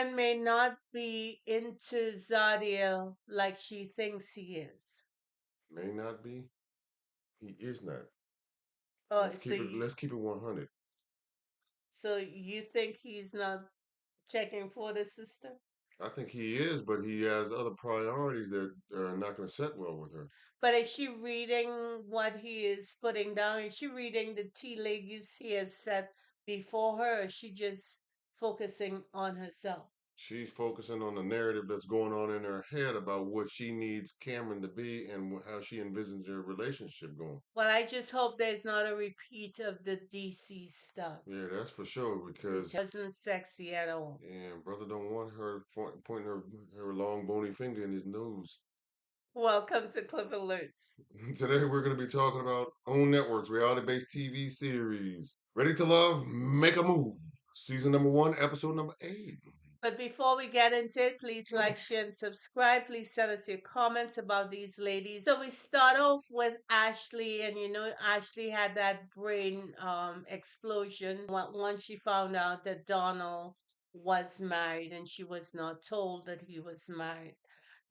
man may not be into Zadia like she thinks he is. May not be. He is not. Oh, so you Let's keep it 100. so you think he's not checking for the sister? I think he is, but he has other priorities that are not going to set well with her. But is she reading what he is putting down? Is she reading the tea leaves he has set before her, or is she just focusing on herself? She's focusing on the narrative that's going on in her head about what she needs Cameron to be and how she envisions their relationship going. Well, I just hope there's not a repeat of the DC stuff. Yeah, that's for sure because Wasn't sexy at all. yeah, brother don't want her pointing her long bony finger in his nose. Welcome to Clip Alerts. Today we're going to be talking about OWN Network's reality-based TV series, Ready to Love, Make a Move, season number 1, episode number 8. But before we get into it, please like, share, and subscribe. Please send us your comments about these ladies. So we start off with Ashley, and Ashley had that brain explosion once she found out that Donald was married and she was not told that he was married.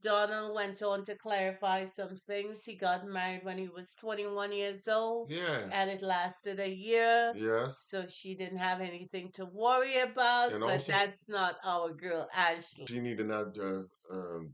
Donald went on to clarify some things. He got married when he was 21 years old, Yeah. and it lasted a year. Yes. So she didn't have anything to worry about, And but also, that's not our girl, Ashley. she need to not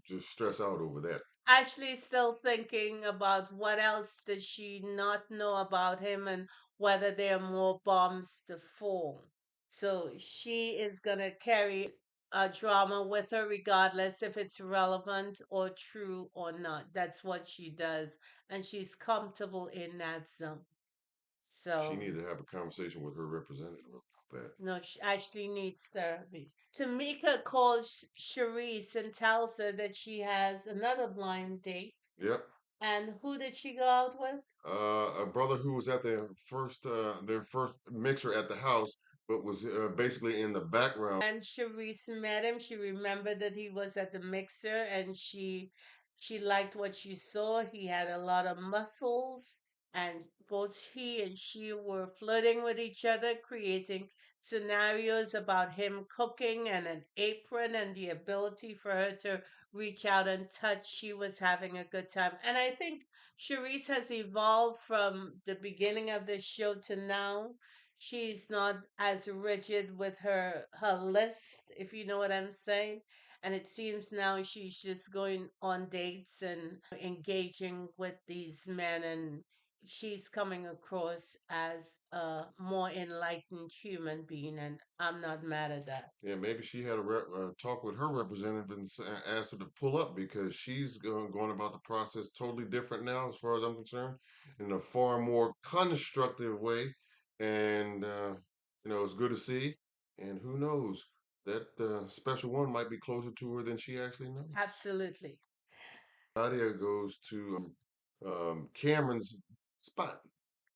just stress out over that. Ashley's still thinking about what else does she not know about him and whether there are more bombs to fall. So she is going to carry a drama with her regardless if it's relevant or true or not. That's what she does. And she's comfortable in that zone. She So need to have a conversation with her representative about that. no, she actually needs therapy. Tamika calls Sharice and tells her that she has another blind date. Yep. And who did she go out with? A brother who was at their first mixer at the house, but was basically in the background. And Sharice met him. She remembered that he was at the mixer, and she liked what she saw. He had a lot of muscles, and both he and she were flirting with each other, creating scenarios about him cooking and an apron and the ability for her to reach out and touch. She was having a good time. And I think Sharice has evolved from the beginning of the show to now. She's not as rigid with her list, if you know what I'm saying. And it seems now she's just going on dates and engaging with these men, and she's coming across as a more enlightened human being, and I'm not mad at that. Yeah, maybe she had a talk with her representative and asked her to pull up because she's going about the process totally different now, as far as I'm concerned, in a far more constructive way. And, it's good to see. And who knows, that special one might be closer to her than she actually knows. Absolutely. Nadia goes to Cameron's spot,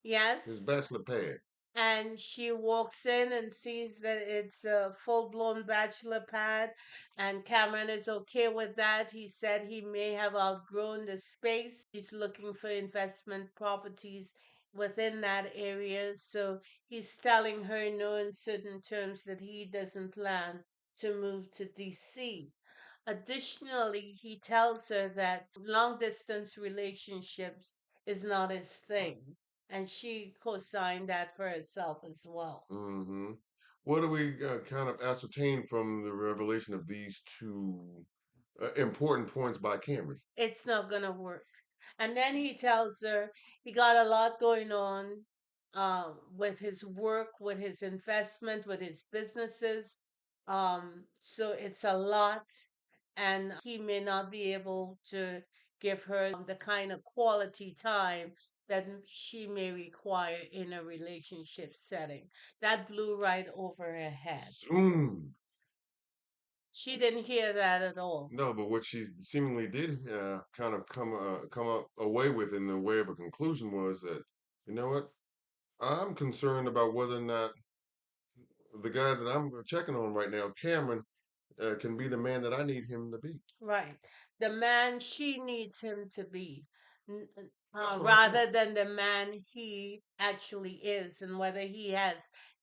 his Yes. bachelor pad. And she walks in and sees that it's a full-blown bachelor pad, and Cameron is okay with that. He said he may have outgrown the space. He's looking for investment properties within that area, so he's telling her in no uncertain terms that he doesn't plan to move to DC. Additionally, he tells her that long distance relationships is not his thing. And she co signed that for herself as well. Hmm. What do we kind of ascertain from the revelation of these two important points by Cameron? It's not going to work. And then he tells her he got a lot going on with his work, with his investment, with his businesses. So it's a lot, and he may not be able to give her the kind of quality time that she may require in a relationship setting. That blew right over her head. Zoom. She didn't hear that at all. No, but what she seemingly did kind of come up away with in the way of a conclusion was that, you know what? I'm concerned about whether or not the guy that I'm checking on right now, Cameron, can be the man that I need him to be. Right. The man she needs him to be, That's what I said. rather than the man he actually is, and whether he has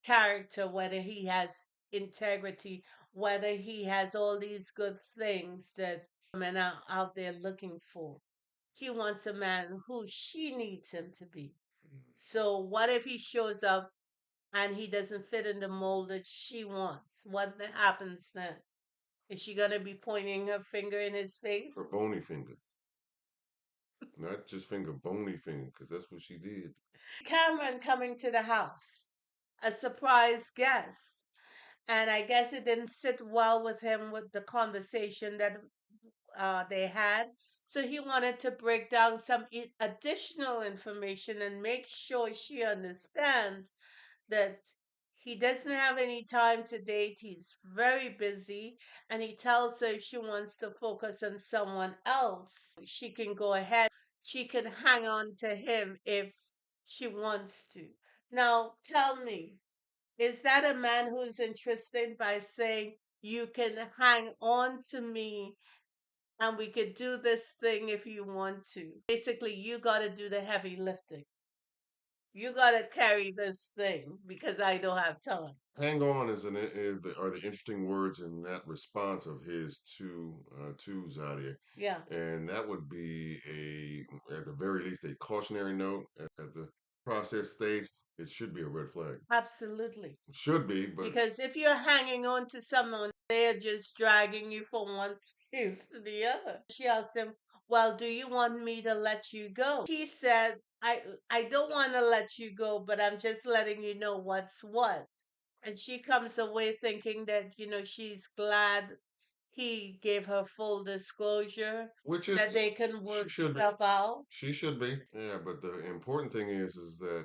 character, whether he has integrity, whether he has all these good things that women are out there looking for. She wants a man who she needs him to be. So what if he shows up and he doesn't fit in the mold that she wants? What happens then? Is she gonna be pointing her finger in his Her face? bony finger, not just finger, bony finger, because that's what she did. Cameron coming to the house, a surprise guest. And I guess it didn't sit well with him with the conversation that they had. So he wanted to break down some additional information and make sure she understands that he doesn't have any time to date. He's very busy. And he tells her if she wants to focus on someone else, she can go ahead. She can hang on to him if she wants to. Now, tell me, is that a man who's interested by saying, you can hang on to me and we could do this thing if you want to? Basically, you got to do the heavy lifting. You got to carry this thing because I don't have time. Hang on are the interesting words in that response of his to Zadia, Yeah, and that would be a at the very least a cautionary note at the process stage. It should be a red flag. absolutely. Should be, but Because if you're hanging on to someone, they're just dragging you from one place to the other. She asked him, well, do you want me to let you go? He said, I don't want to let you go, but I'm just letting you know what's what. And she comes away thinking that, she's glad he gave her full disclosure, which is that they can she work should be. stuff out. She should be. Yeah, but the important thing is that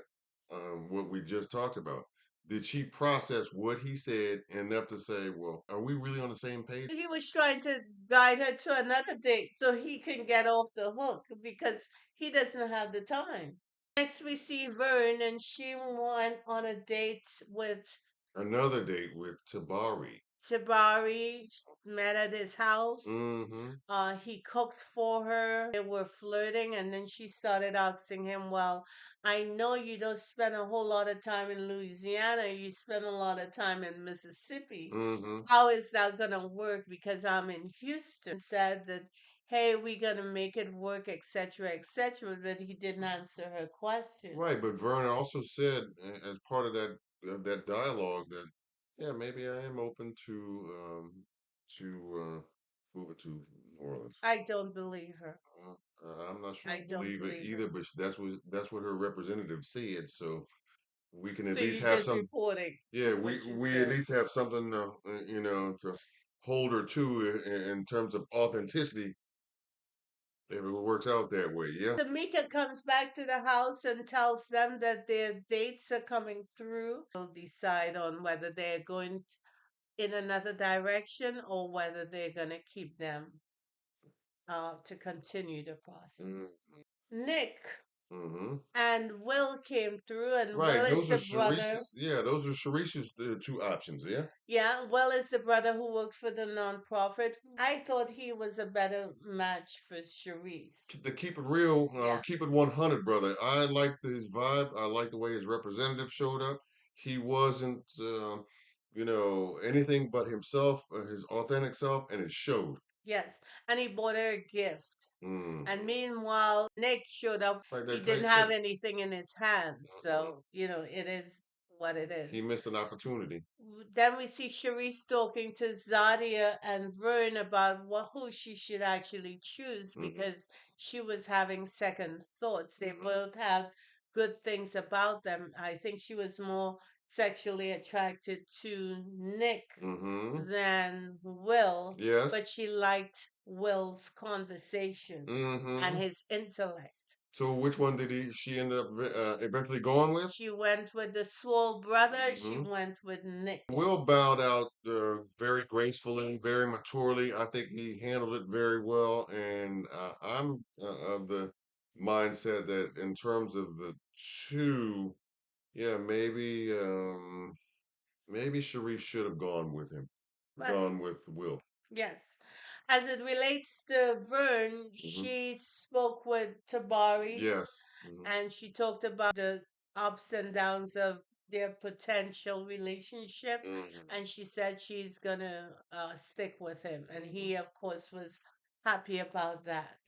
what we just talked about. Did she process what he said enough to say, "Well, are we really on the same page?" He was trying to guide her to another date so he can get off the hook because he doesn't have the time. Next, we see Vern, and she went on a date with Another date with Tabari. Jabari, met at his house. Mm-hmm. He cooked for her. They were flirting, and then she started asking him, well, I know you don't spend a whole lot of time in Louisiana. You spend a lot of time in Mississippi. Mm-hmm. How is that going to work? Because I'm in Houston. Said that, hey, we're going to make it work, etc., etc., but he didn't answer her question. Right, but Vernon also said as part of that dialogue that yeah, maybe I am open to moving to New Orleans. I don't believe her. I'm not sure I I don't believe it believe her. either, but that's what her representative said. So we can at So least you have just some. reporting Yeah, we what she we at said. least have something to hold her to in terms of authenticity if it works out that way. Yeah. Tamika comes back to the house and tells them that their dates are coming through. They'll decide on whether they're going in another direction or whether they're going to keep them to continue the process. Nick Mm-hmm. and Will came through, and Will Right. is Those are the brother. Sharice's. Yeah, those are Sharice's two options. Yeah. Yeah, Will is the brother who works for the nonprofit. I thought he was a better match for Sharice. To keep it real, Yeah. keep it 100, brother. I liked his vibe. I liked the way his representative showed up. He wasn't, anything but himself, his authentic self, and it showed. Yes, and he bought her a gift. And Mm-hmm. meanwhile, Nick showed up. Like He that didn't tight have shirt. anything in his hands. Uh-uh. So, it is what it He is. missed an opportunity. Then we see Cherise talking to Zadia and Vern about who she should actually choose Mm-hmm. because she was having second thoughts. They both have good things about them. I think she was more sexually attracted to Nick Mm-hmm. than Will, Yes. but she liked Will's conversation and Mm-hmm. his intellect. So which one did she end up eventually going with? She went with the swole brother. She Mm-hmm. went with Nick. Will bowed out very gracefully, very maturely. I think he handled it very well, and I'm of the mindset that in terms of the two, yeah, maybe Sharice should have gone with him, But gone with Will. yes, as it relates to Vern, Hmm. she spoke with Tabari Yes. Hmm. and she talked about the ups and downs of their potential relationship, Mhm. and she said she's gonna stick with him, and he, of course, was happy about that.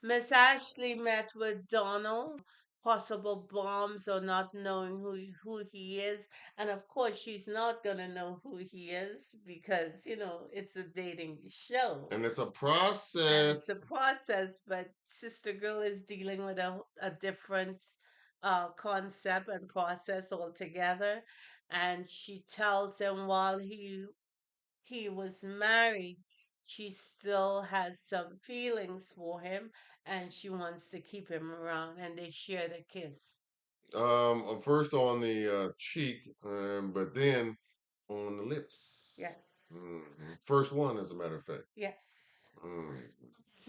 Miss Ashley met with Donald, possible bombs or not knowing who he is. And of course, she's not going to know who he is because, it's a dating show And it's a and it's a process. process. But Sister Girl is dealing with a different concept and process altogether. And she tells him while he was married, she still has some feelings for him and she wants to keep him around and they shared a kiss. First on the cheek, but then on the lips. Yes. First one, as a matter of fact. Yes. Mm.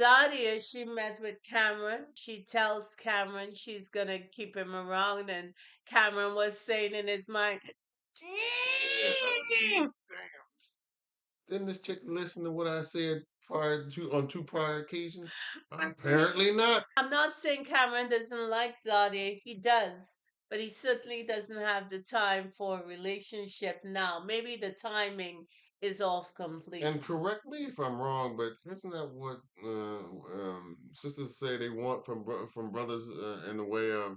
Zadia, she met with Cameron. She tells Cameron she's gonna keep him around, and Cameron was saying in his mind, Yeah. "Dang, Damn. Didn't this chick listen to what I said prior to on two prior occasions? Apparently not. I'm not saying Cameron doesn't like Zadia. He does. But he certainly doesn't have the time for a relationship now. Maybe the timing is off And completely. correct me if I'm wrong, but isn't that what sisters say they want from brothers in the way of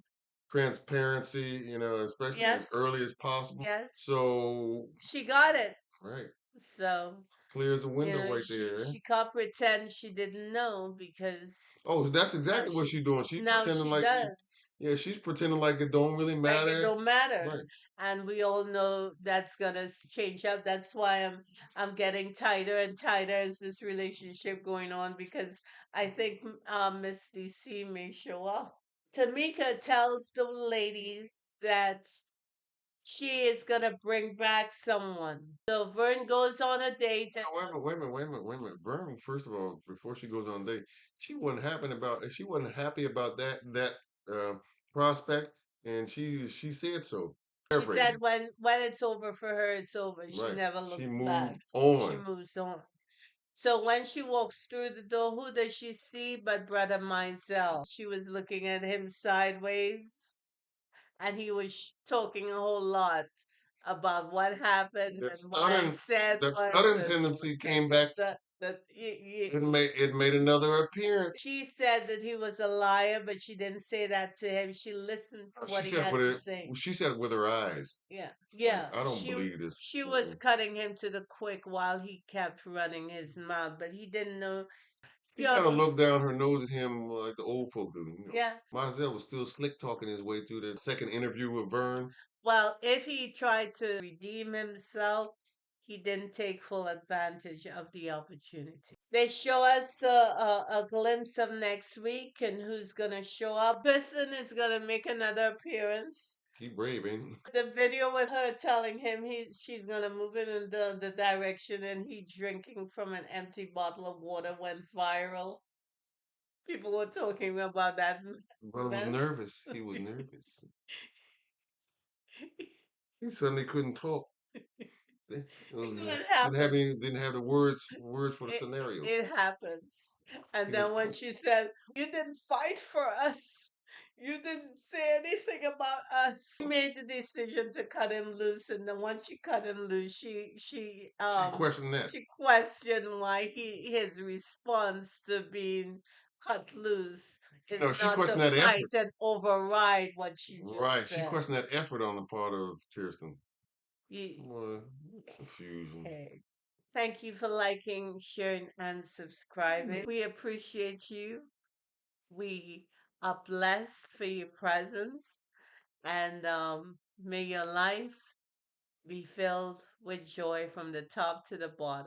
transparency? Especially as Yes, early as possible. yes. So, She got it. right, So, clear as a window right she there. Eh? she can't pretend she didn't know because Oh, so that's now exactly what she she's doing. She's now pretending she like, does. yeah, she's pretending like it don't really Like it matter. don't matter. Right. And we all know that's gonna change up. That's why I'm getting tighter and tighter as this relationship going on because I think Miss DC may show up. Tamika tells the ladies that she is gonna bring back someone. So Vern goes on a date and No, wait a minute. Vern, first of all, before she goes on a date, she wasn't happy about that uh, prospect, and she said so. she said Paraphrasing, when it's over for her, it's over. She right? never She looks back. moved She on. moves on. So when she walks through the door, who does she see but Brother Mizell? She was looking at him sideways, and he was talking a whole lot about what happened That and what I stuttering, said that was, stuttering and tendency came back. that It made another appearance. she said that he was a liar, but she didn't say that to him. She listened to She what he said had with to it. say. She said it with her eyes. Yeah, Like yeah. I don't She believe this. she was cutting him to the quick while he kept running his mouth, but he didn't know. She Yeah, kind of looked down her nose at him like the old folk do. yeah. Mizell was still slick talking his way through that second interview with Vern. Well, if he tried to redeem himself, he didn't take full advantage of the opportunity. They show us a glimpse of next week and who's gonna show up. Kristen is gonna make another appearance. He brave, ain't he? The video with her telling him she's gonna move in the direction and he drinking from an empty bottle of water went viral. People were talking about that Brother was mess. nervous. He was nervous. He suddenly couldn't talk. It Didn't have happens. any. Didn't have the words for the it, scenario. it happens. And He was then when she said, you didn't fight for us, you didn't say anything about us. She made the decision to cut him loose, and then once she cut him loose, she questioned that. she questioned why his response to being cut loose is She not to questioned that fight effort. and override what she just Right. She said. questioned that effort on the part of Kirsten. You, Boy, confusion. okay. Thank you for liking, sharing, and subscribing. We appreciate you. We are blessed for your presence, and may your life be filled with joy from the top to the bottom.